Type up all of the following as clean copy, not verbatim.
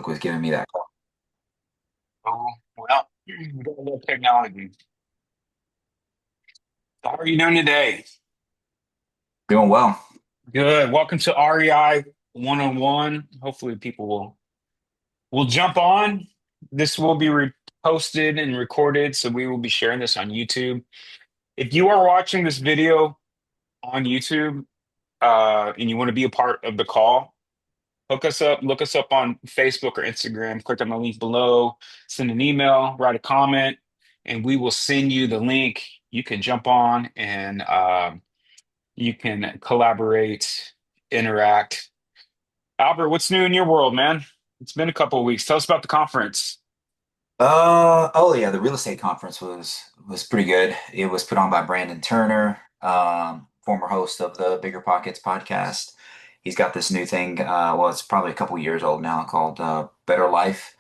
Facebook was giving me that call. Oh, well, we got a little technology. How are you doing today? Doing well. Good. Welcome to REI 101. Hopefully people will jump on. This will be posted and recorded, so we will be sharing this on YouTube. If you are watching this video on YouTube and you want to be a part of the call, hook us up, look us up on Facebook or Instagram, click on the link below, send an email, write a comment, and we will send you the link. You can jump on and you can collaborate, interact. Albert, what's new in your world, man? It's been a couple of weeks. Tell us about the conference. Oh yeah, the real estate conference was pretty good. It was put on by Brandon Turner, former host of the Bigger Pockets podcast. He's got this new thing, well, it's probably a couple years old now, called Better Life.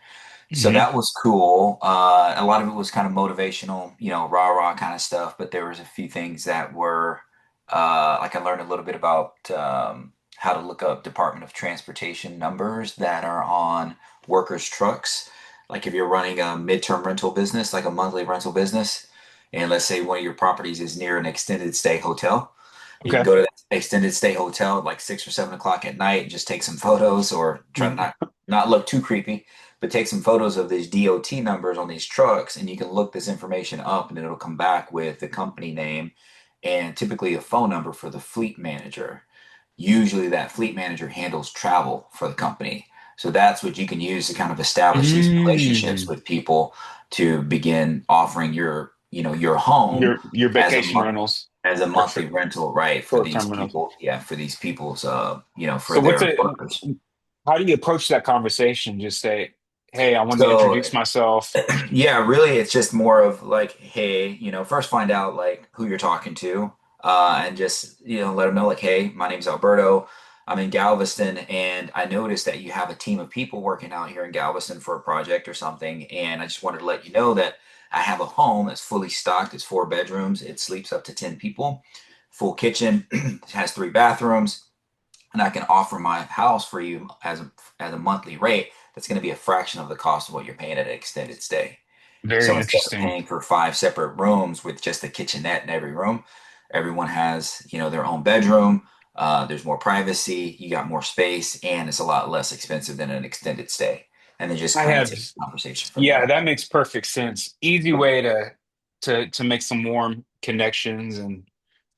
So Hmm. that was cool. A lot of it was kind of motivational, rah rah kind of stuff, but there was a few things that were like I learned a little bit about how to look up Department of Transportation numbers that are on workers' trucks. Like if you're running a midterm rental business, like a monthly rental business, and let's say one of your properties is near an extended stay hotel, you can Okay. go to that extended stay hotel at like 6 or 7 o'clock at night and just take some photos, or try to Mhm. not look too creepy, but take some photos of these DOT numbers on these trucks, and you can look this information up, and it'll come back with the company name and typically a phone number for the fleet manager. Usually, that fleet manager handles travel for the company. So that's what you can use to kind of establish these relationships Mm. with people to begin offering your home Your as a vacation rentals as a or monthly rental, right? For these short-term rentals. people, yeah, for these people's for So what's their it? workers. How do you approach that conversation? Just say, "Hey, I wanted to So introduce myself." yeah, really, it's just more of like, hey, first find out like who you're talking to, and just let them know like, hey, my name's Alberto. I'm in Galveston, and I noticed that you have a team of people working out here in Galveston for a project or something, and I just wanted to let you know that I have a home that's fully stocked. It's 4 bedrooms. It sleeps up to 10 people. Full kitchen. It has 3 bathrooms, and I can offer my house for you as a monthly rate. That's going to be a fraction of the cost of what you're paying at an extended stay. Very So instead of interesting. paying for 5 separate rooms with just a kitchenette in every room, everyone has, their own bedroom. There's more privacy, you got more space, and it's a lot less expensive than an extended stay. And then just I kind of have, take the conversation from yeah, there. that makes perfect sense. Easy way to make some warm connections, and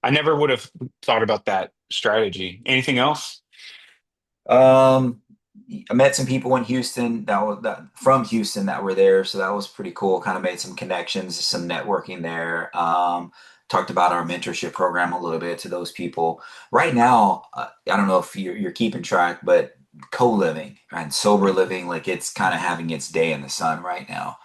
I never would have thought about that strategy. Anything else? Um, I met some people in Houston from Houston that were there, so that was pretty cool. Kind of made some connections, some networking there. Talked about our mentorship program a little bit to those people. Right now, I don't know if you're keeping track, but co-living and sober living, like it's kind of having its day in the sun right now.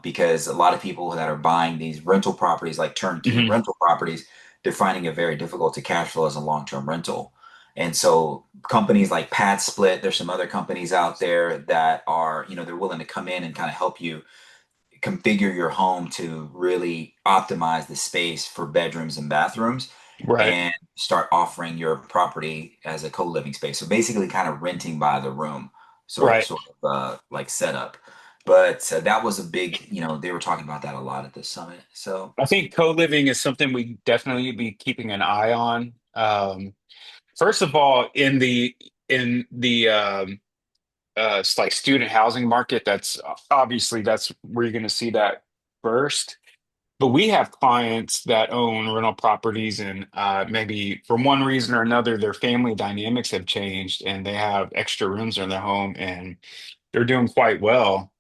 Because a lot of people that are buying these rental properties, like turnkey Hmm. rental properties, they're finding it very difficult to cash flow as a long-term rental. And so companies like Pad Split, there's some other companies out there that are, they're willing to come in and kind of help you configure your home to really optimize the space for bedrooms and bathrooms, Right. and start offering your property as a co-living space. So basically kind of renting by the room Right. sort of like setup. But that was a big, they were talking about that a lot at this summit. So I think co-living is something we definitely be keeping an eye on. First of all, in the it's like student housing market, that's obviously that's where you're going to see that first. But we have clients that own rental properties, and maybe for one reason or another, their family dynamics have changed, and they have extra rooms in their home, and they're doing quite well,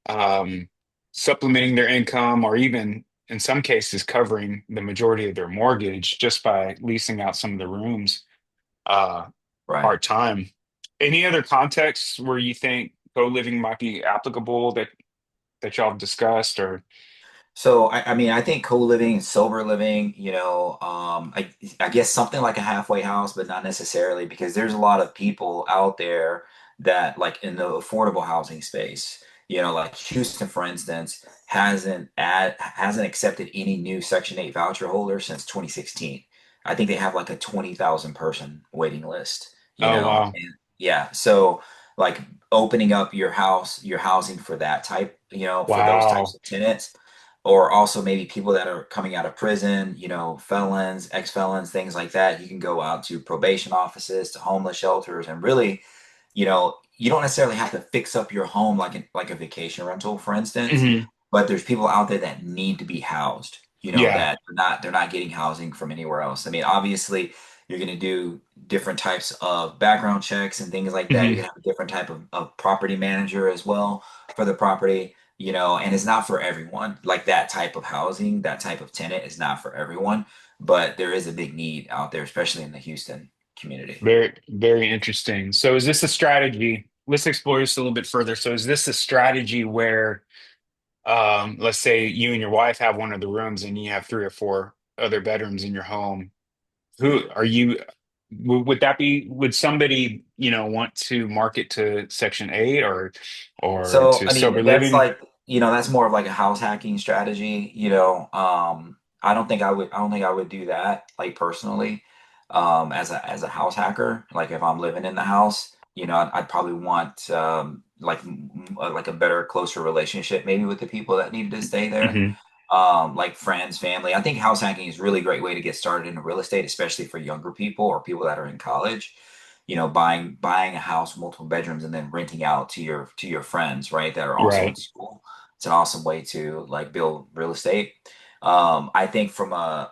um, supplementing their income, or even in some cases covering the majority of their mortgage just by leasing out some of the rooms uh, right. part time. Any other contexts where you think co-living might be applicable that y'all have discussed, or So I mean, I think co-living, sober living, I guess something like a halfway house, but not necessarily, because there's a lot of people out there that like in the affordable housing space, like Houston, for instance, hasn't accepted any new Section 8 voucher holders since 2016. I think they have like a 20,000 person waiting list, oh wow. and yeah, so like opening up your housing for that type, for those types Wow. of tenants, or also maybe people that are coming out of prison, felons, ex-felons, things like that. You can go out to probation offices, to homeless shelters, and really, you don't necessarily have to fix up your home like a vacation rental, for instance, Hmm. but there's people out there that need to be housed, Yeah. that they're not getting housing from anywhere else. I mean, obviously, you're going to do different types of background checks and things like that. You're Hmm. going to have a different type of property manager as well for the property, and it's not for everyone. Like that type of housing, that type of tenant is not for everyone, but there is a big need out there, especially in the Houston community. Very, very interesting. So is this a strategy? Let's explore this a little bit further. So is this a strategy where, let's say you and your wife have one of the rooms and you have three or four other bedrooms in your home? Who are you? Would that be, would somebody, want to market to Section 8 or So, to I sober mean, that's living? like, that's more of like a house hacking strategy, I don't think I would do that, like personally, as a house hacker. Like if I'm living in the house, I'd probably want like a better, closer relationship maybe with the people that needed to stay there. Hmm. Like friends, family. I think house hacking is a really great way to get started in real estate, especially for younger people or people that are in college. Buying a house, multiple bedrooms, and then renting out to your friends, right? That are also in Right. school. It's an awesome way to like build real estate. I think from a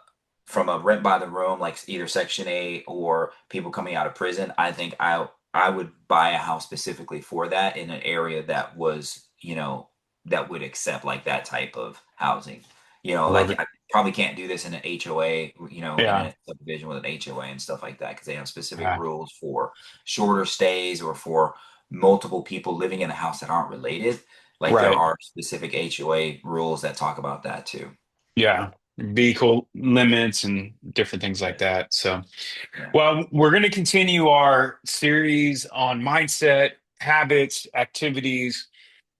rent by the room, like either Section 8 or people coming out of prison, I think I would buy a house specifically for that in an area that would accept like that type of housing. I love Like it. I probably can't do this in an HOA, in Yeah. a subdivision with an HOA and stuff like that because they have specific Yeah. rules for shorter stays or for multiple people living in a house that aren't related. Like there Right. are specific HOA rules that talk about that too. Yeah. Vehicle limits and different things like Yeah. that. So, Yeah. well, we're going to continue our series on mindset, habits, activities.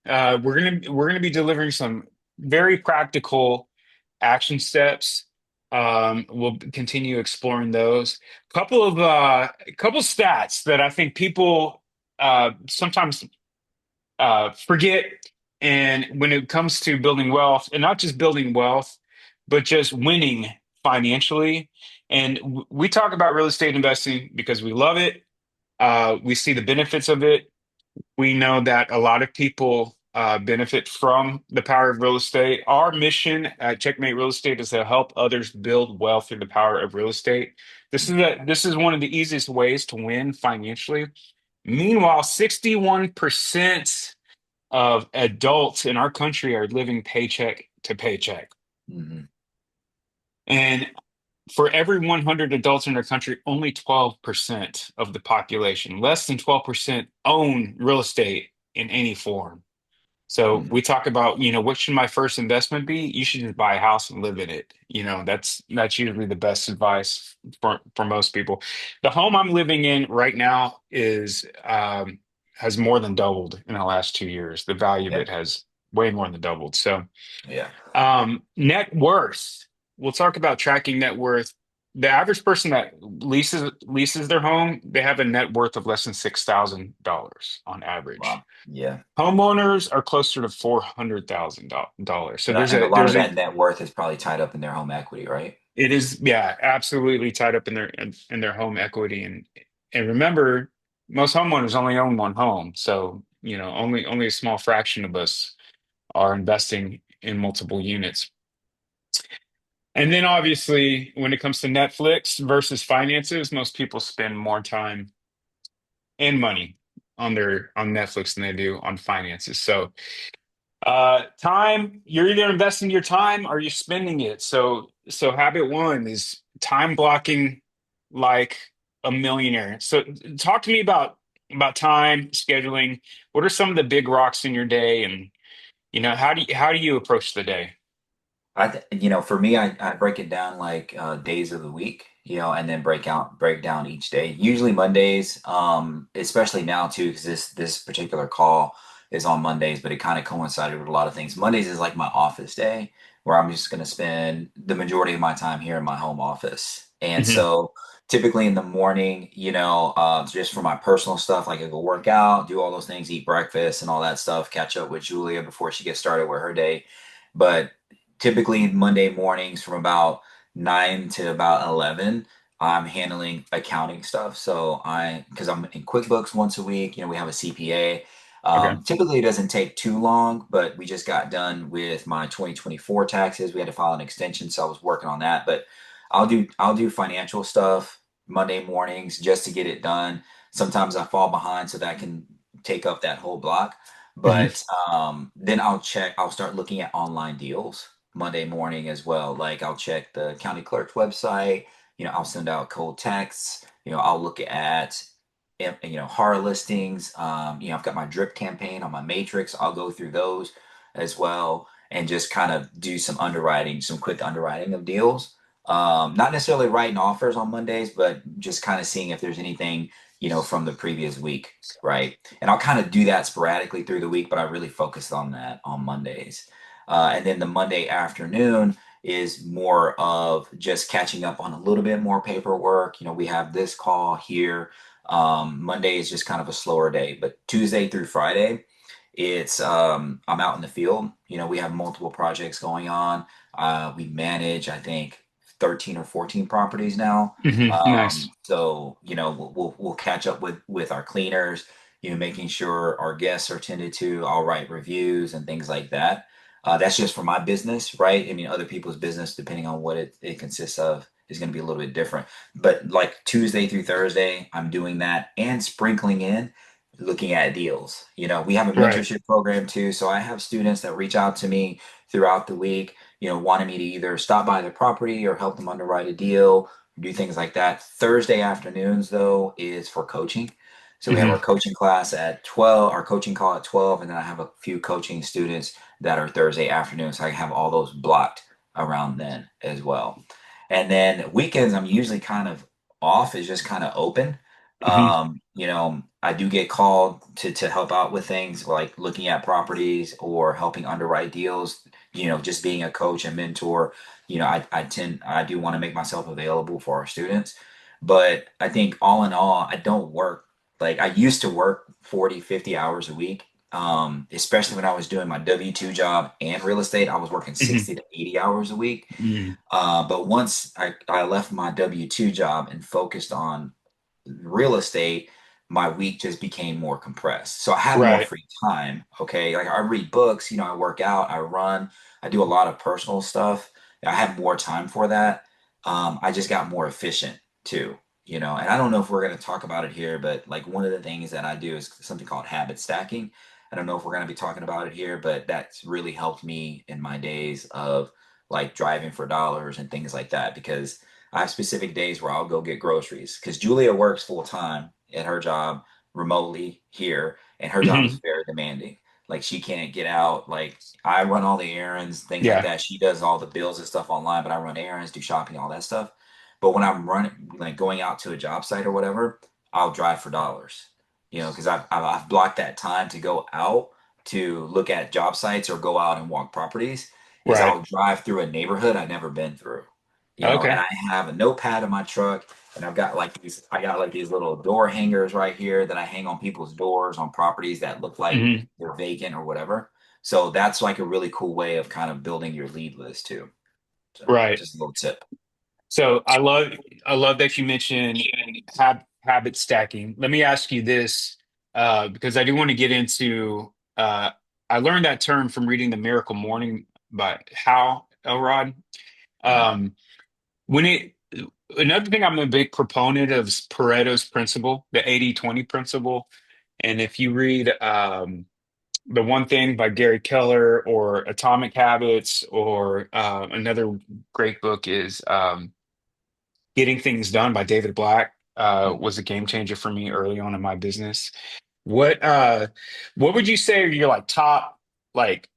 We're gonna be delivering some very practical action steps. We'll continue exploring those. Couple stats that I think people sometimes forget, and when it comes to building wealth, and not just building wealth, but just winning financially. And we talk about real estate investing because we love it. We see the benefits of it. We know that a lot of people benefit from the power of real estate. Our mission at Checkmate Real Estate is to help others build wealth through the power of real estate. This is one of the easiest ways to win financially. Meanwhile, 61% of adults in our country are living paycheck to paycheck. Hmm. And for every 100 adults in our country, only 12% of the population, less than 12%, own real estate in any form. So Hmm. we talk about, what should my first investment be? You should just buy a house and live in it. That's usually the best advice for most people. The home I'm living in right now is has more than doubled in the last 2 years. The value of Yeah. it has way more than doubled. So Yeah. net worth. We'll talk about tracking net worth. The average person that leases their home, they have a net worth of less than $6,000 on average. Wow. Yeah. Homeowners are closer to $400,000. So And a lot of that net worth is probably tied up in their home equity, right? it is, yeah, absolutely tied up in their home equity. And remember, most homeowners only own one home. So, only a small fraction of us are investing in multiple units. And then obviously, when it comes to Netflix versus finances, most people spend more time and money on Netflix than they do on finances. So time, you're either investing your time or you're spending it. So habit one is time blocking like a millionaire. So talk to me about time scheduling. What are some of the big rocks in your day, and how do you approach the day? For me, I break it down like days of the week, and then break down each day. Usually Mondays, especially now too, because this particular call is on Mondays, but it kind of coincided with a lot of things. Mondays is like my office day where I'm just going to spend the majority of my time here in my home office. And Hmm. so typically in the morning, just for my personal stuff, like I go work out, do all those things, eat breakfast and all that stuff, catch up with Julia before she gets started with her day. But typically Monday mornings from about 9 to about 11, I'm handling accounting stuff. Because I'm in QuickBooks once a week, we have a CPA. Okay. Typically it doesn't take too long, but we just got done with my 2024 taxes. We had to file an extension, so I was working on that. But I'll do financial stuff Monday mornings just to get it done. Sometimes I fall behind so that I can take up that whole block. Hmm. But then I'll start looking at online deals Monday morning as well. Like I'll check the county clerk's website, I'll send out cold texts, I'll look at horror listings. I've got my drip campaign on my matrix. I'll go through those as well and just kind of do some underwriting, some quick underwriting of deals. Not necessarily writing offers on Mondays, but just kind of seeing if there's anything, from the previous week, right? And I'll kind of do that sporadically through the week, but I really focus on that on Mondays. And then the Monday afternoon is more of just catching up on a little bit more paperwork. We have this call here. Monday is just kind of a slower day, but Tuesday through Friday, I'm out in the field. We have multiple projects going on. We manage, I think, 13 or 14 properties now. Nice. So we'll catch up with our cleaners, making sure our guests are tended to. I'll write reviews and things like that. That's just for my business, right? I mean, other people's business, depending on what it consists of, is going to be a little bit different. But like Tuesday through Thursday, I'm doing that and sprinkling in looking at deals. We have a Right. mentorship program too. So I have students that reach out to me throughout the week, wanting me to either stop by the property or help them underwrite a deal, do things like that. Thursday afternoons, though, is for coaching. So we have our Hmm. coaching class at 12, our coaching call at 12, and then I have a few coaching students that are Thursday afternoons. So I have all those blocked around then as well. And then weekends, I'm usually kind of off, is just kind of open. Hmm. I do get called to help out with things like looking at properties or helping underwrite deals. Just being a coach and mentor. I do want to make myself available for our students. But I think all in all, I don't work like I used to work 40, 50 hours a week. Especially when I was doing my W-2 job and real estate, I was working Hmm. 60 to 80 hours a week. Hmm. But once I left my W-2 job and focused on real estate, my week just became more compressed. So I have more Right. free time. Okay. Like I read books, I work out, I run, I do a lot of personal stuff. I have more time for that. I just got more efficient too, and I don't know if we're going to talk about it here, but like one of the things that I do is something called habit stacking. I don't know if we're going to be talking about it here, but that's really helped me in my days of like driving for dollars and things like that because I have specific days where I'll go get groceries because Julia works full time at her job remotely here, and her job is Hmm. very demanding. Like she can't get out. Like I run all the errands, things like Yeah. that. She does all the bills and stuff online, but I run errands, do shopping, all that stuff. But when I'm running, like going out to a job site or whatever, I'll drive for dollars. Because I've blocked that time to go out to look at job sites or go out and walk properties. Is Right. I'll drive through a neighborhood I've never been through and Okay. I have a notepad in my truck, and I got like these little door hangers right here that I hang on people's doors on properties that look like Hmm. they're vacant or whatever. So that's like a really cool way of kind of building your lead list too. So Right. just a little tip. So I love that you mentioned habit stacking. Let me ask you this, because I do want to get into. I learned that term from reading The Miracle Morning by Hal Elrod. Mhm. Um, when it Another thing I'm a big proponent of is Pareto's principle, the 80-20 principle. And if you read The One Thing by Gary Keller or Atomic Habits, or another great book is Getting Things Done by David Black, was a game changer for me early on in my business. What uh what would you say are your like top, like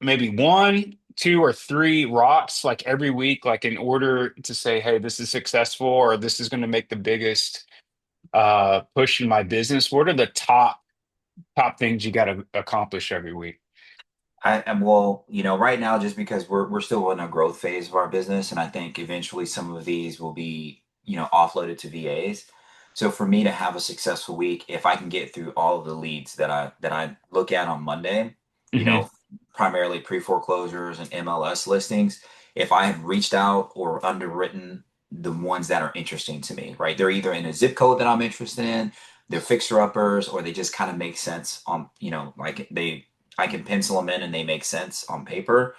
maybe one, two, or three rocks like every week, like in order to say, hey, this is successful or this is going to make the biggest push in my business? What are the top things you got to accomplish every week? I am well, right now just because we're still in a growth phase of our business, and I think eventually some of these will be offloaded to VAs. So for me to have a successful week, if I can get through all of the leads that I look at on Monday, you Hmm. know, primarily pre-foreclosures and MLS listings, if I have reached out or underwritten the ones that are interesting to me, right? They're either in a zip code that I'm interested in, they're fixer-uppers, or they just kind of make sense on, like I can pencil them in and they make sense on paper.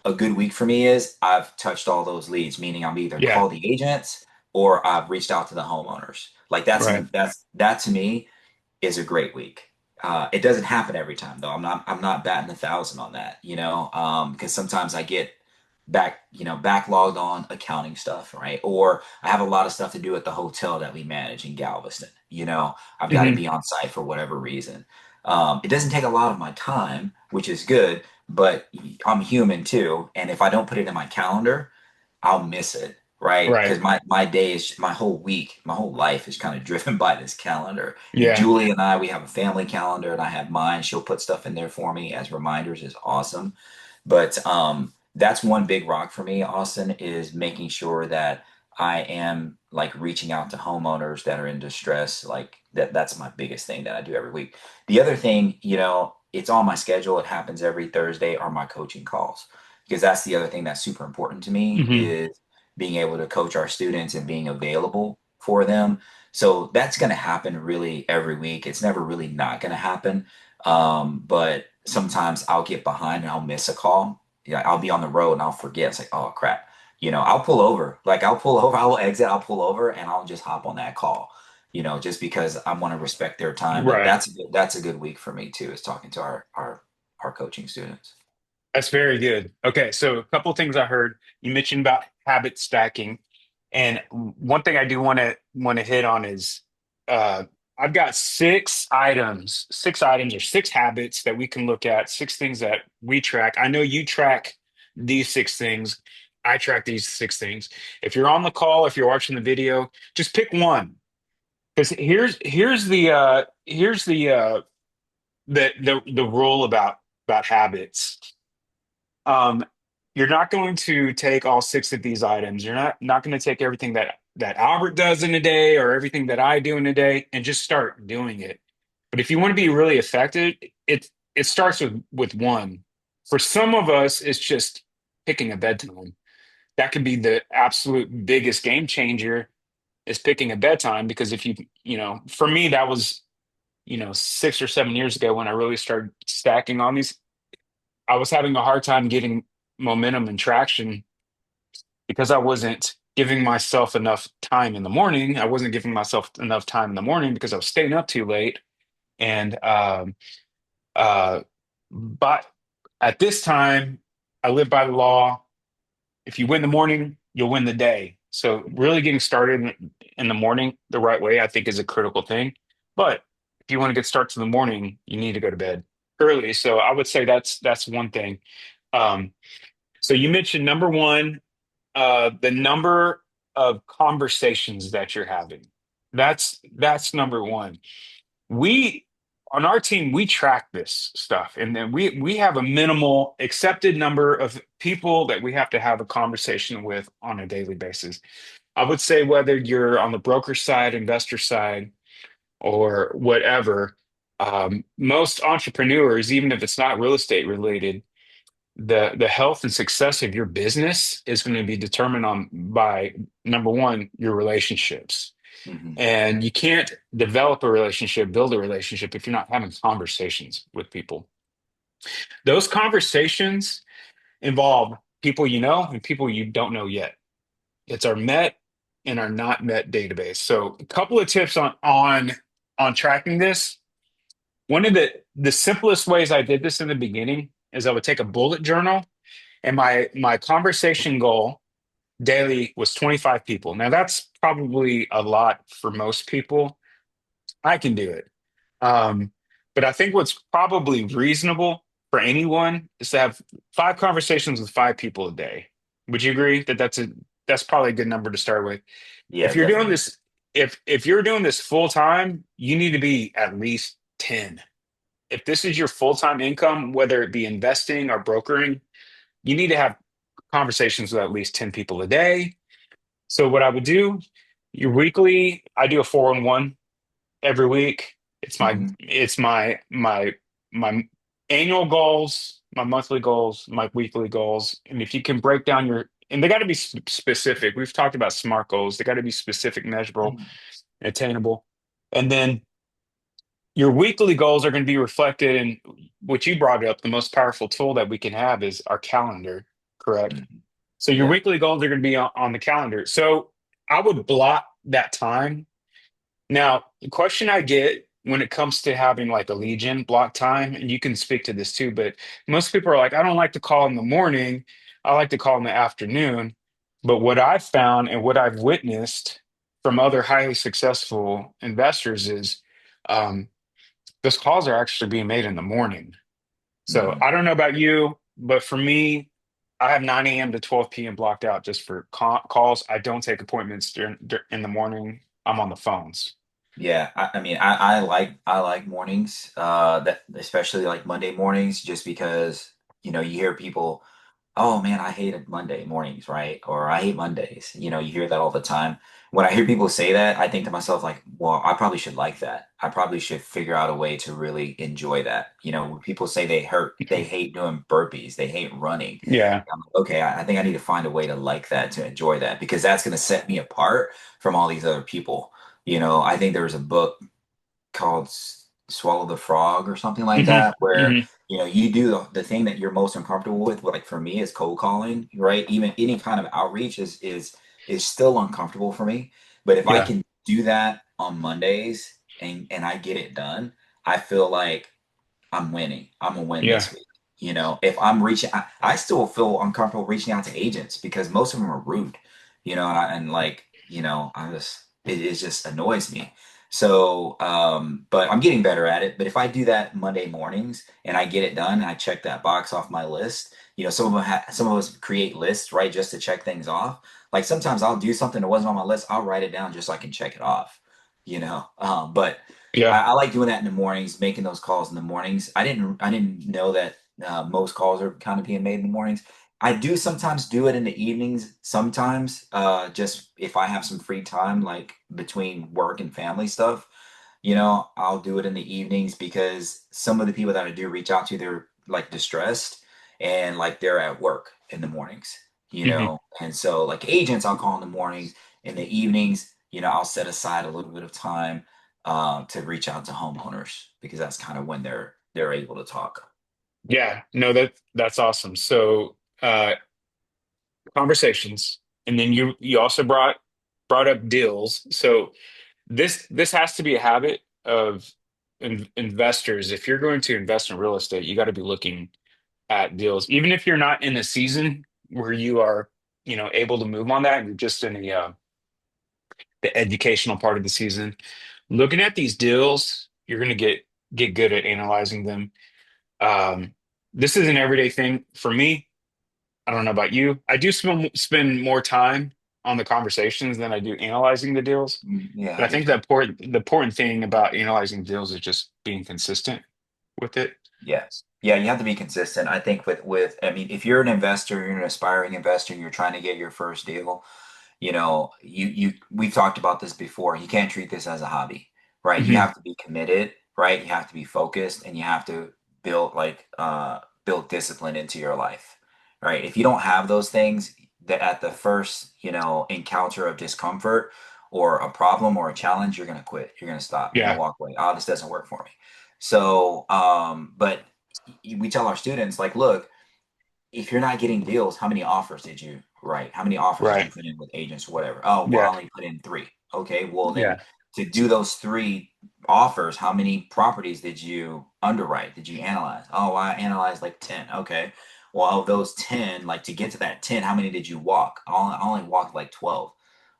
A good week for me is I've touched all those leads, meaning I'm either Yeah. called the agents or I've reached out to the homeowners. Like Right. that to me is a great week. It doesn't happen every time though. I'm not batting 1,000 on that, because sometimes I get backlogged on accounting stuff, right? Or I have a lot of stuff to do at the hotel that we manage in Galveston. I've got to Hmm. be on site for whatever reason. It doesn't take a lot of my time, which is good, but I'm human too, and if I don't put it in my calendar, I'll miss it, right? Right. Because my day is my whole week, my whole life is kind of driven by this calendar. And Yeah. Julie and I, we have a family calendar, and I have mine. She'll put stuff in there for me as reminders. Is awesome. But that's one big rock for me, Austin, is making sure that I am like reaching out to homeowners that are in distress. Like that's my biggest thing that I do every week. The other thing, it's on my schedule. It happens every Thursday are my coaching calls because that's the other thing that's super important to me Hmm. is being able to coach our students and being available for them. So that's going to happen really every week. It's never really not going to happen. But sometimes I'll get behind and I'll miss a call. Yeah, I'll be on the road and I'll forget. It's like, oh crap. I'll pull over. Like I'll pull over, I will exit, I'll pull over and I'll just hop on that call, just because I want to respect their time. But Right. that's a good week for me too, is talking to our coaching students. That's very good. Okay, so a couple of things I heard. You mentioned about habit stacking, and one thing I do want to hit on is uh, I've got six items or six habits that we can look at, six things that we track. I know you track these six things. I track these six things. If you're on the call, if you're watching the video, just pick one. Because here's the rule about habits. um, you're not going to take all six of these items. You're not going to take everything that Albert does in a day or everything that I do in a day and just start doing it. But if you want to be really effective, it starts with one. For some of us, it's just picking a bedtime. That could be the absolute biggest game changer is picking a bedtime because if for me that was 6 or 7 years ago when I really started stacking on these. I was having a hard time getting momentum and traction because I wasn't giving myself enough time in the morning. I wasn't giving myself enough time in the morning because I was staying up too late. And uh, but at this time, I live by the law. If you win the morning, you'll win the day. So really getting started in the morning the right way, I think, is a critical thing. But if you want to get started in the morning, you need to go to bed early. So I would say that's one thing. Um, so you mentioned number one, the number of conversations that you're having. That's number one. We on our team we track this stuff, and then we have a minimal accepted number of people that we have to have a conversation with on a daily basis. I would say whether you're on the broker side, investor side, or whatever, most entrepreneurs, even if it's not real estate related, the health and success of your business is going to be determined on by number one, your relationships. Hmm. And you can't develop a relationship, build a relationship if you're not having conversations with people. Those conversations involve people you know and people you don't know yet. It's our met and our not met database. So a couple of tips on tracking this. One of the simplest ways I did this in the beginning is I would take a bullet journal. And my conversation goal daily was 25 people. Now that's probably a lot for most people. I can do it. Um, but I think what's probably reasonable for anyone is to have five conversations with five people a day. Would you agree that that's probably a good number to start with? Yeah, If you're doing definitely. this, if you're doing this full time, you need to be at least 10. If this is your full-time income, whether it be investing or brokering, you need to have conversations with at least 10 people a day. So what I would do Your weekly, I do a 4-on-1 every week. Hmm. My annual goals, my monthly goals, my weekly goals. And if you can break down and they got to be specific. We've talked about SMART goals. They got to be specific, measurable, attainable. And then your weekly goals are going to be reflected in what you brought up. The most powerful tool that we can have is our calendar, correct? Hmm. So your Yeah. weekly goals are going to be on the calendar. So I would block that time. Now, the question I get when it comes to having like a Legion block time, and you can speak to this too, but most people are like, I don't like to call in the morning. I like to call in the afternoon. But what I've found and what I've witnessed from other highly successful investors is um, those calls are actually being made in the morning. So Hmm. I don't know about you, but for me, I have 9 a.m. to 12 p.m. blocked out just for calls. I don't take appointments in the morning. I'm on the phones. Yeah, I mean, I like mornings, that especially like Monday mornings, just because you hear people, oh man, I hated Monday mornings, right? Or I hate Mondays. You hear that all the time. When I hear people say that, I think to myself like, well, I probably should like that. I probably should figure out a way to really enjoy that. When people say they hate doing burpees, they hate running. Yeah. I'm like, okay, I think I need to find a way to like that, to enjoy that, because that's going to set me apart from all these other people. I think there was a book called Swallow the Frog or something like Hmm. that, where Hmm. you do the thing that you're most uncomfortable with. Like for me, is cold calling, right? Even any kind of outreach is still uncomfortable for me. But if I Yeah. can do that on Mondays and I get it done, I feel like I'm winning. I'm gonna win Yeah. this week. If I'm I still feel uncomfortable reaching out to agents because most of them are rude. And like, it just annoys me. So, but I'm getting better at it. But if I do that Monday mornings and I get it done, and I check that box off my list. Some of us create lists, right, just to check things off. Like sometimes I'll do something that wasn't on my list. I'll write it down just so I can check it off. But Yeah. I like doing that in the mornings, making those calls in the mornings. I didn't know that most calls are kind of being made in the mornings. I do sometimes do it in the evenings, sometimes, just if I have some free time, like between work and family stuff. I'll do it in the evenings because some of the people that I do reach out to, they're like distressed and like they're at work in the mornings, Hmm. and so like agents I'll call in the mornings. In the evenings, I'll set aside a little bit of time to reach out to homeowners because that's kind of when they're able to talk. Yeah. No, that's awesome. So conversations. And then you also brought up deals. So this has to be a habit of investors. If you're going to invest in real estate, you got to be looking at deals, even if you're not in a season where you are, able to move on that. You're just in the educational part of the season. Looking at these deals, you're going to get good at analyzing them. Um, this is an everyday thing for me. I don't know about you. I do spend more time on the conversations than I do analyzing the deals. Yeah, But I I do think too. the important thing about analyzing deals is just being consistent with it. Yeah. Yeah, you have to be consistent. I think with I mean, if you're an investor, you're an aspiring investor, you're trying to get your first deal, we've talked about this before. You can't treat this as a hobby, right? You Hmm. have to be committed, right? You have to be focused and you have to build discipline into your life. Right? If you don't have those things, that at the first, encounter of discomfort or a problem or a challenge, you're gonna quit. You're gonna stop. You're gonna Yeah. walk away. Oh, this doesn't work for me. So, but we tell our students like, look, if you're not getting deals, how many offers did you write? How many offers did you Right. put in with agents or whatever? Oh, well, I Yeah. only put in three. Okay, well then Yeah. to do those three offers, how many properties did you underwrite? Did you analyze? Oh, I analyzed like 10. Okay. Well, of those 10, like to get to that 10, how many did you walk? I only walked like 12.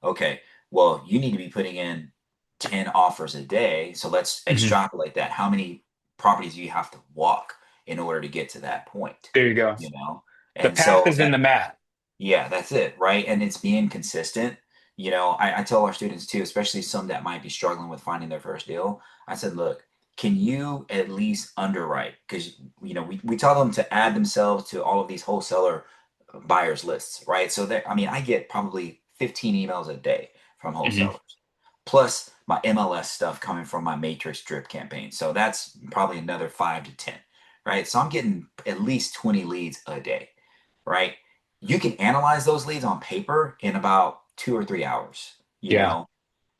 Okay. Well, you need to be putting in 10 offers a day. So let's Hmm. extrapolate that. How many properties do you have to walk in order to get to that point? There you go. You know? The And path so is in that, the math. yeah, that's it, right? And it's being consistent. I tell our students too, especially some that might be struggling with finding their first deal. I said, look, can you at least underwrite? Because, we tell them to add themselves to all of these wholesaler buyers lists, right? So that, I mean, I get probably 15 emails a day from Hmm. wholesalers, plus my MLS stuff coming from my Matrix drip campaign. So that's probably another 5 to 10, right? So I'm getting at least 20 leads a day, right? You can analyze those leads on paper in about 2 or 3 hours, Yeah.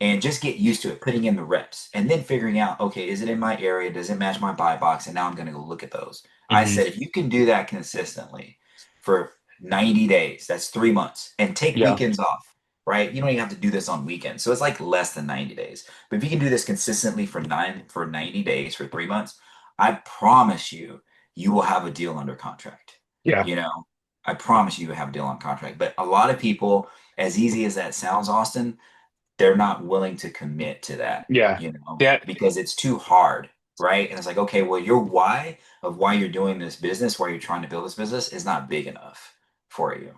and just get used to it, putting in the reps and then figuring out, okay, is it in my area? Does it match my buy box? And now I'm going to go look at those. I Hmm. said, if you can do that consistently for 90 days, that's 3 months, and take Yeah. weekends off, right? You don't even have to do this on weekends. So it's like less than 90 days. But if you can do this consistently for 90 days, for 3 months, I promise you, you will have a deal under contract. Yeah. You know, I promise you will have a deal on contract. But a lot of people, as easy as that sounds, Austin, they're not willing to commit to that, Yeah. That because it's too hard, right? And it's like, okay, well, your why of why you're doing this business, why you're trying to build this business is not big enough for you.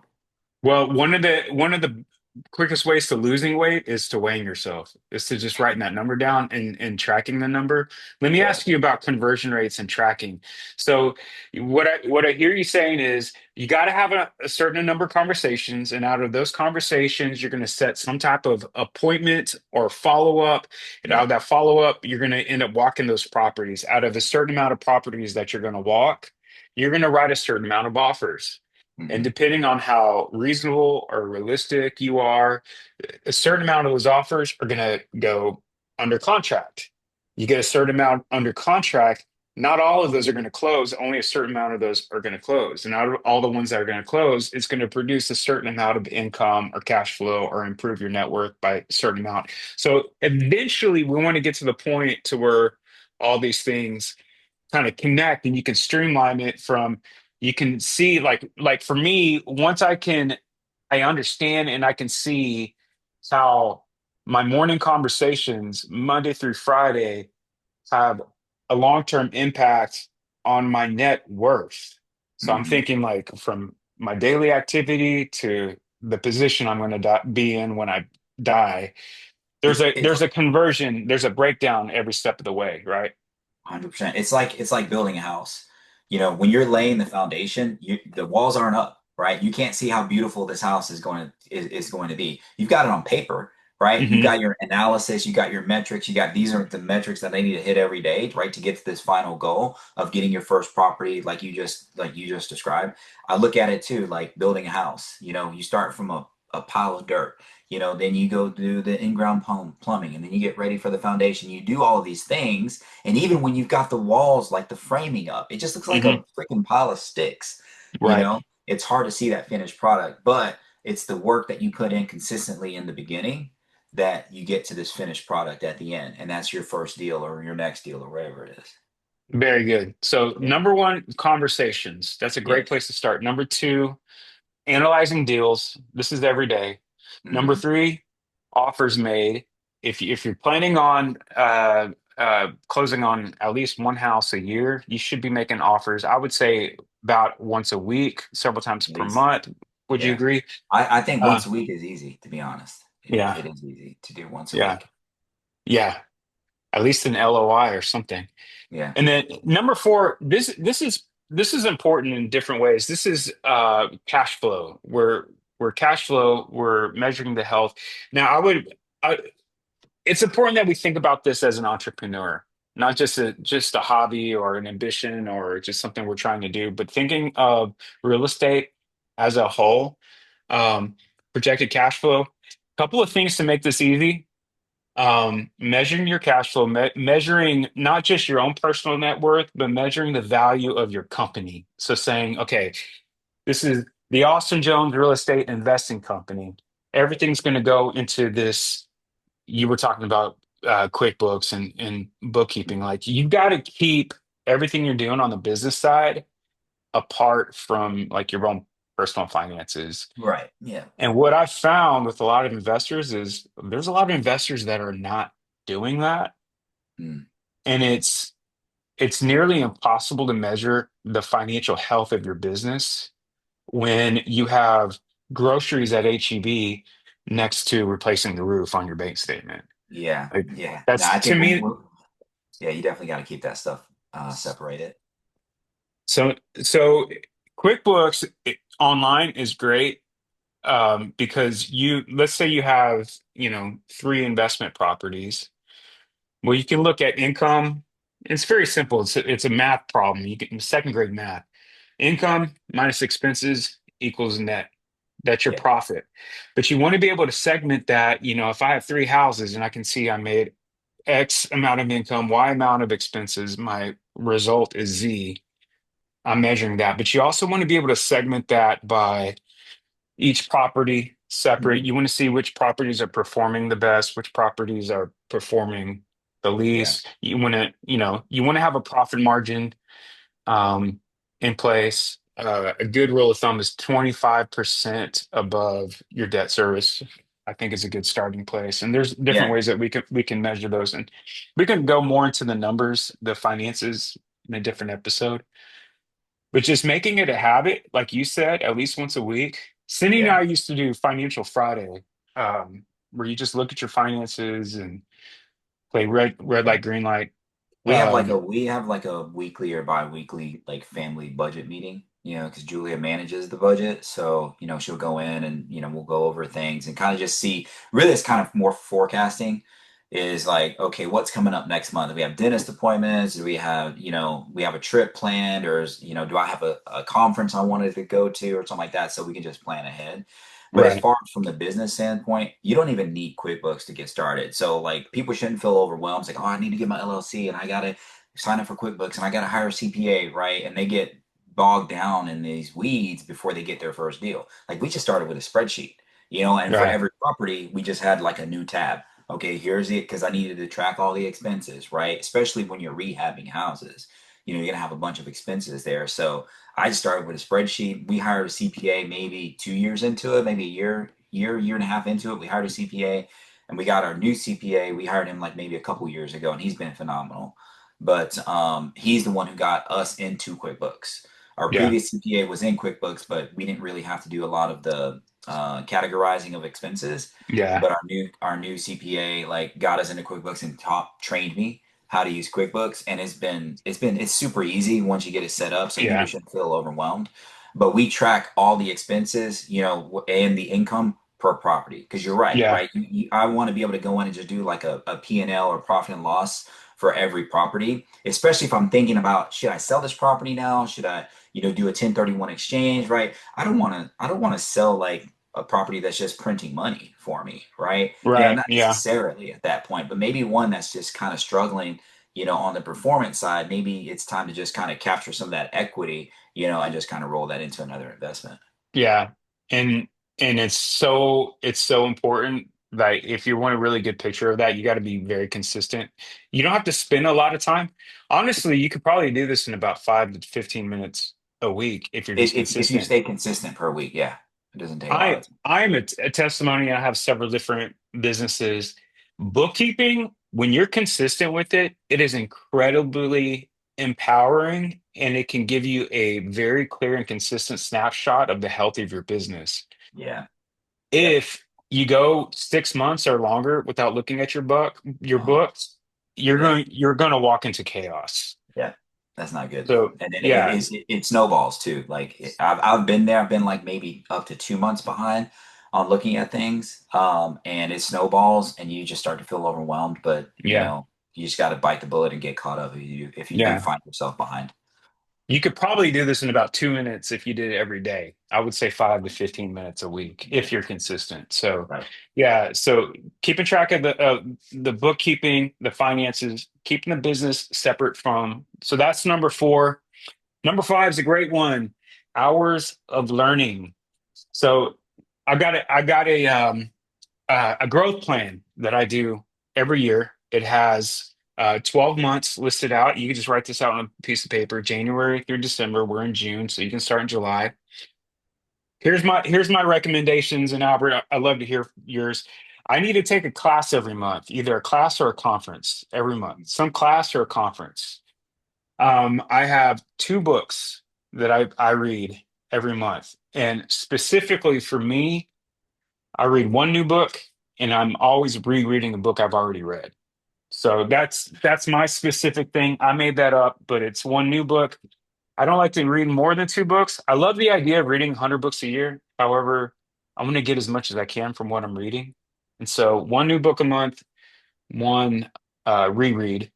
Well, one of the quickest ways to losing weight is to weighing yourself. Is to just writing that number down and tracking the number. Let me Yeah. ask you about conversion rates and tracking. So what I hear you saying is you got to have a certain number of conversations, and out of those conversations, you're going to set some type of appointment or follow up. And out of Yep. that follow up, you're going to end up walking those properties. Out of a certain amount of properties that you're going to walk, you're going to write a certain amount of offers. And Hmm. depending on how reasonable or realistic you are, a certain amount of those offers are going to go under contract. You get a certain amount under contract. Not all of those are going to close. Only a certain amount of those are going to close. And out of all the ones that are going to close, it's going to produce a certain amount of income or cash flow or improve your net worth by a certain amount. So eventually, we want to get to the point to where all these things kind of connect and you can streamline it from you can see like for me once I understand and I can see how my morning conversations Monday through Friday have a long-term impact on my net worth. So I'm Hmm. thinking like from my daily activity to the position I'm going to be in when I die. there's It's a it's there's a conversion, there's a breakdown every step of the way, right? 100%. It's like building a house. When you're laying the foundation, the walls aren't up, right? You can't see how beautiful this house is going to be. You've got it on paper, right? You've Hmm. got your analysis, you got your metrics, you got these are the metrics that they need to hit every day, right, to get to this final goal of getting your first property, like you just described. I look at it too, like building a house. You start from a pile of dirt. Then you go do the in-ground plumbing, and then you get ready for the foundation. You do all of these things, and even when you've got the walls, like the framing up, it just looks like Hmm. a freaking pile of sticks. You Right. know, it's hard to see that finished product, but it's the work that you put in consistently in the beginning that you get to this finished product at the end. And that's your first deal or your next deal or whatever it is. Very good. So, Yeah. number one, conversations. That's a great Yes. place to start. Number two, analyzing deals. This is every day. Number Hmm. three, offers made. If you're planning on closing on at least one house a year, you should be making offers. I would say about once a week, several times At per least. month. Would you Yeah. agree? I think Uh, once a week is easy, to be honest. yeah, It is easy to do once a yeah, week. yeah. At least an LOI or something. Yeah. And then number four, this is important in different ways. This is cash flow. We're cash flow. We're measuring the health. Now, it's important that we think about this as an entrepreneur, not just a hobby or an ambition or just something we're trying to do, but thinking of real estate as a whole, um, projected cash flow. A couple of things to make this easy, measuring your cash flow, measuring not just your own personal net worth, but measuring the value of your company. So saying, okay, this is the Austin Jones Real Estate Investing Company. Everything's going to go into this. You were talking about QuickBooks and bookkeeping. Like you've got to keep everything you're doing on the business side apart from like your own personal finances. Right. Yeah. And what I've found with a lot of investors is there's a lot of investors that are not doing that. Mm. And it's nearly impossible to measure the financial health of your business when you have groceries at HEB next to replacing the roof on your bank statement. Yeah. Like Yeah. No, that's I to think me. yeah, you definitely got to keep that stuff separated. So QuickBooks online is great. because let's say you have, three investment properties. Well, you can look at income. It's very simple. It's a math problem. You get second grade math. Income minus expenses equals net. That's your Yeah, profit. But you want to be able to segment that. If I have three houses and I can see I made X amount of income, Y amount of expenses, my result is Z. I'm measuring that. But you also want to be able to segment that by each property separate. hmm, You want to see which properties are performing the best, which properties are performing the yeah, least. You want to have a profit margin um, in place. A good rule of thumb is 25% above your debt service. I think is a good starting place. And there's different yeah, ways that we can measure those, and we can go more into the numbers, the finances in a different episode. But just making it a habit, like you said, at least once a week. Cindy and yeah. I used to do Financial Friday, where you just look at your finances and play red light, green light. Um, We have like a weekly or bi-weekly like family budget meeting, because Julia manages the budget. So, she'll go in and, we'll go over things and kind of just see, really it's kind of more forecasting is like, okay, what's coming up next month? Do we have dentist appointments? Do we have, we have a trip planned or, do I have a conference I wanted to go to or something like that? So we can just plan ahead. But as right, far as from the business standpoint, you don't even need QuickBooks to get started. So like people shouldn't feel overwhelmed. It's like, oh, I need to get my LLC and I gotta sign up for QuickBooks and I gotta hire a CPA, right? And they get bogged down in these weeds before they get their first deal. Like we just started with a spreadsheet, and for right, every property, we just had like a new tab. Okay, here's it because I needed to track all the expenses, right? Especially when you're rehabbing houses. You're gonna have a bunch of expenses there. So I started with a spreadsheet. We hired a CPA maybe 2 years into it, maybe a year and a half into it. We hired a CPA and we got our new CPA. We hired him like maybe a couple years ago and he's been phenomenal. But he's the one who got us into QuickBooks. Our yeah, previous CPA was in QuickBooks, but we didn't really have to do a lot of the categorizing of expenses. yeah, But our new CPA like got us into QuickBooks and taught trained me how to use QuickBooks, and it's super easy once you get it set up, so people yeah, shouldn't feel overwhelmed. But we track all the expenses, and the income per property because you're right, yeah, right? I want to be able to go in and just do like a P&L or profit and loss for every property, especially if I'm thinking about should I sell this property now? Should I, do a 1031 exchange, right? I don't want to sell like a property that's just printing money for me, right? right, Not yeah. necessarily at that point, but maybe one that's just kind of struggling, on the performance side. Maybe it's time to just kind of capture some of that equity, and just kind of roll that into another investment. Yeah. And it's so important. Like if you want a really good picture of that, you got to be very consistent. You don't have to spend a lot of time. Honestly, you could probably do this in about 5 to 15 minutes a week if you're just If you consistent. stay consistent per week, yeah, it doesn't take a lot I of time. I'm a testimony. I have several different businesses. Bookkeeping, when you're consistent with it, it is incredibly empowering and it can give you a very clear and consistent snapshot of the health of your business. Yeah. Yep. If you go 6 months or longer without looking at your Uh-huh. books, you're Yeah. going you're going to walk into chaos. Yeah, that's not good. So And then yeah, it snowballs too. Like I've been there. I've been like maybe up to 2 months behind on looking at things. And it snowballs, and you just start to feel overwhelmed. But yeah, you just got to bite the bullet and get caught up if you do yeah. find yourself behind. You could probably do this in about 2 minutes if you did it every day. I would say 5 to 15 minutes a week if Yeah. you're consistent. So, Right. yeah. So keeping track of the bookkeeping, the finances, keeping the business separate from. So that's number four. Number five is a great one. Hours of learning. So I got a growth plan that I do every year. It has 12 months listed out. You can just write this out on a piece of paper, January through December. We're in June, so you can start in July. Here's my recommendations, and Albert, I love to hear yours. I need to take a class every month, either a class or a conference every month, some class or a conference. I have two books that I read every month, and specifically for me, I read one new book, and I'm always rereading a book I've already read. So that's my specific thing. I made that up, but it's one new book. I don't like to read more than two books. I love the idea of reading 100 books a year. However, I want to get as much as I can from what I'm reading. And so one new book a month, one reread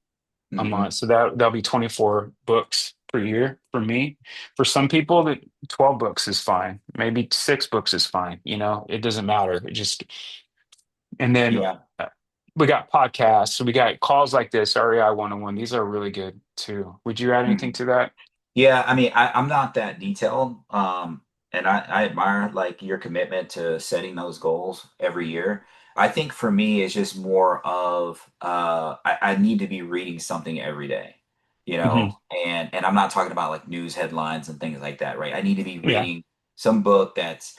a Hmm. month. So that'll be 24 books per year for me. For some people, that 12 books is fine. Maybe 6 books is fine. It doesn't matter. It just and then Yeah. uh, we got podcasts. So we got calls like this, REI 101. These are really good too. Would you add anything to that? Yeah, I mean, I'm not that detailed, and I admire like your commitment to setting those goals every year. I think for me, it's just more of I need to be reading something every day, Hmm. and I'm not talking about like news headlines and things like that, right? I need to be Yeah. reading some book that's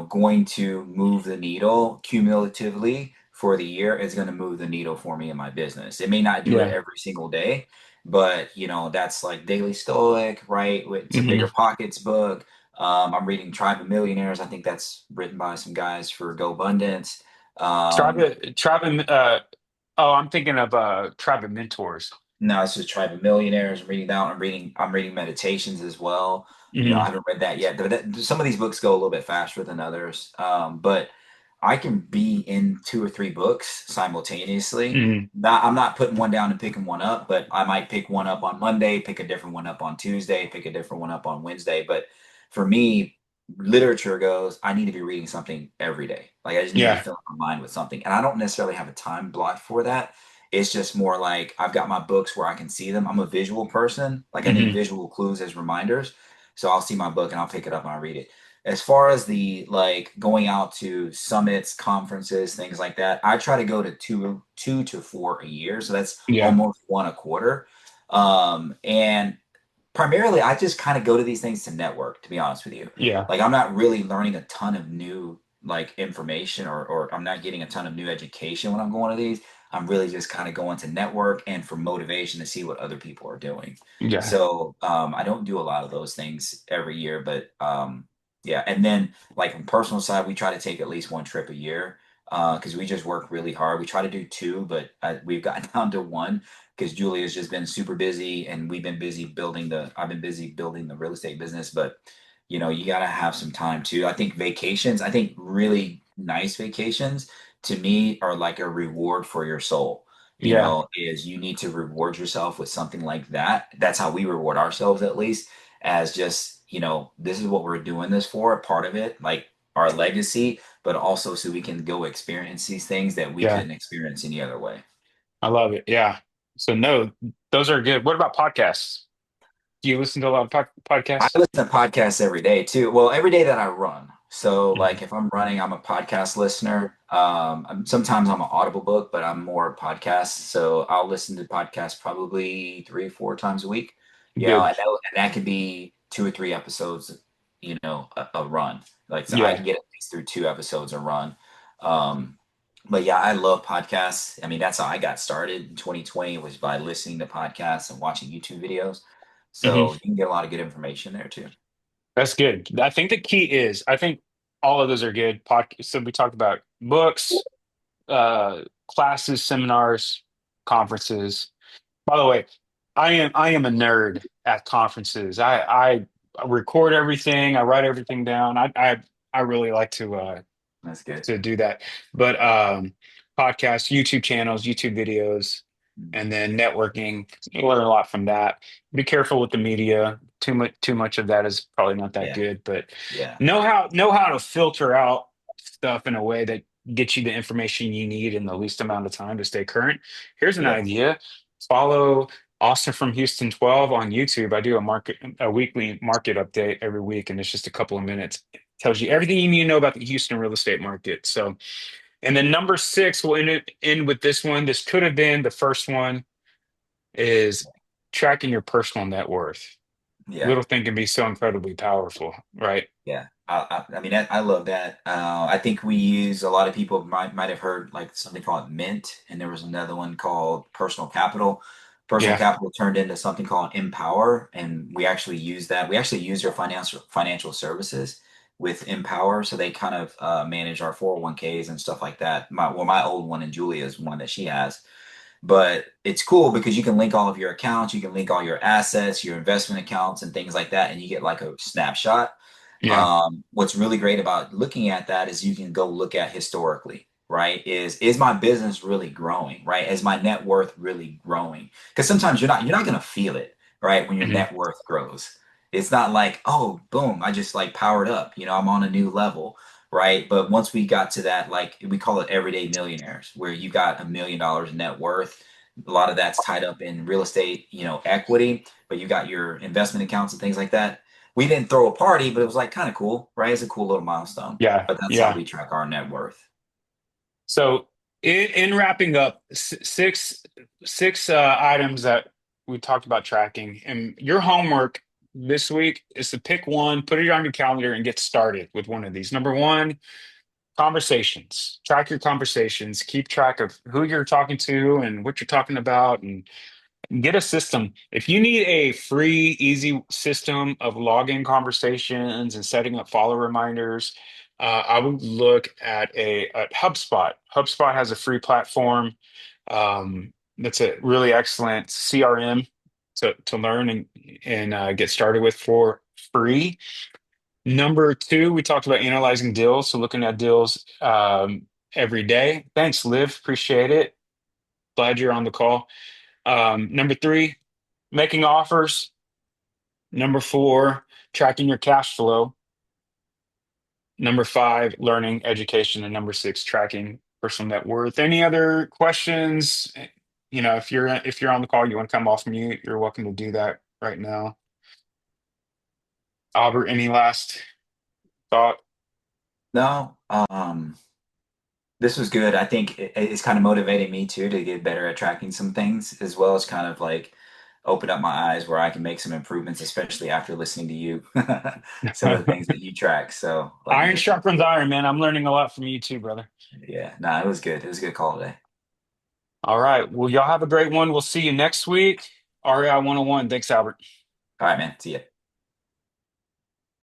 going to move the needle cumulatively for the year. Is going to move the needle for me in my business. It may not do it Yeah. every single day, but that's like Daily Stoic, right? It's a Hmm. bigger pockets book. I'm reading Tribe of Millionaires. I think that's written by some guys for Go Abundance. Tribe, Um, Tribe, oh, I'm thinking of Tribe of Mentors. No, it's just Tribe of Millionaires. I'm reading that one. I'm reading Meditations as well. I Hmm. haven't read that yet. Some of these books go a little bit faster than others. But I can be in two or three books simultaneously. Hmm. I'm not putting one down and picking one up, but I might pick one up on Monday, pick a different one up on Tuesday, pick a different one up on Wednesday. But for me, literature goes, I need to be reading something every day. Like I just need to be Yeah. filling my mind with something. And I don't necessarily have a time block for that. It's just more like I've got my books where I can see them. I'm a visual person. Like I need Hmm. visual clues as reminders. So I'll see my book and I'll pick it up and I'll read it. As far as the like going out to summits, conferences, things like that, I try to go to two to four a year. So that's Yeah. almost one a quarter. And primarily I just kind of go to these things to network, to be honest with you. Yeah. Like I'm not really learning a ton of new like information, or I'm not getting a ton of new education when I'm going to these. I'm really just kind of going to network and for motivation to see what other people are doing. Yeah. So I don't do a lot of those things every year, but yeah. And then like on personal side, we try to take at least one trip a year because we just work really hard. We try to do two, but we've gotten down to one because Julia's just been super busy and we've been busy building the I've been busy building the real estate business, but you got to have some time too. I think vacations, I think really nice vacations to me are like a reward for your soul. Yeah. Is you need to reward yourself with something like that. That's how we reward ourselves at least, as just, this is what we're doing this for, part of it, like our legacy, but also so we can go experience these things that we Yeah. couldn't experience any other way. I love it. Yeah. So no, those are good. What about podcasts? Do you listen to a lot of I podcasts? listen to podcasts every day too. Well, every day that I run. So, Hmm. like, if I'm running, I'm a podcast listener. Sometimes I'm an Audible book, but I'm more podcasts. So I'll listen to podcasts probably 3, 4 times a week. Good. And that could be 2 or 3 episodes. A run. Like, so I can Yeah. get at least through 2 episodes a run. Um, but yeah, I love podcasts. I mean, that's how I got started in 2020 was by listening to podcasts and watching YouTube videos. Hmm. So you can get a lot of good information there too. That's good. I think the key is, I think all of those are good. So we talked about books, classes, seminars, conferences. By the way, I am a nerd at conferences. I record everything. I write everything down. I really like That's good. to do that. But podcasts, YouTube channels, YouTube videos, Mm. and then networking. You learn a lot from that. Be careful with the media. Too much of that is probably not that Yeah, good, but yeah, know how to filter out stuff in a way that gets you the information you need in the least amount of time to stay current. Here's an yeah, idea. Follow Austin from Houston 12 on YouTube. I do a weekly market update every week, and it's just a couple of minutes. Tells you everything you need to know about the Houston real estate market. So, and then number six, we'll end with this one. This could have been the first one, is tracking your personal net worth. yeah, Little thing can be so incredibly powerful, right? yeah. I mean, I love that. I think we use a lot of people might have heard like something called Mint, and there was another one called Personal Capital. Personal Yeah. Capital turned into something called Empower, and we actually use that. We actually use their financial services with Empower, so they kind of manage our 401ks and stuff like that. My old one and Julia's one that she has. But it's cool because you can link all of your accounts, you can link all your assets, your investment accounts, and things like that, and you get like a snapshot. Yeah. What's really great about looking at that is you can go look at historically, right? Is my business really growing, right? Is my net worth really growing? Because sometimes you're not gonna feel it, right? When your Hmm. net worth grows. It's not like, oh, boom, I just like powered up, I'm on a new level, right? But once we got to that, like we call it everyday millionaires, where you got $1 million net worth. A lot of that's tied up in real estate, equity, but you got your investment accounts and things like that. We didn't throw a party, but it was like kind of cool, right? It's a cool little milestone. Yeah. But that's how Yeah. we track our net worth. So in wrapping up, six items that we talked about tracking, and your homework this week is to pick one, put it on your calendar, and get started with one of these. Number one, conversations. Track your conversations. Keep track of who you're talking to and what you're talking about, and get a system. If you need a free, easy system of login conversations and setting up follow reminders, I would look at HubSpot. HubSpot has a free platform that's a really excellent CRM to learn and get started with for free. Number two, we talked about analyzing deals, so looking at deals every day. Thanks, Liv. Appreciate it. Glad you're on the call. Number three, making offers. Number four, tracking your cash flow. Number five, learning education. And number six, tracking personal net worth. Any other questions? If you're on the call, you want to come off mute, you're welcome to do that right now. Albert, any last thought? No, this was good. I think it's kind of motivating me too to get better at tracking some things, as well as kind of like open up my eyes where I can make some improvements, especially after listening to you, some of the things that you track. So let me Iron get some. sharpens iron, man. I'm learning a lot from you too, brother. Yeah, no, it was good. It was a good call today. All right. Well, y'all have a great one. We'll see you next week. REI 101. Thanks, Albert. All right, man. See ya.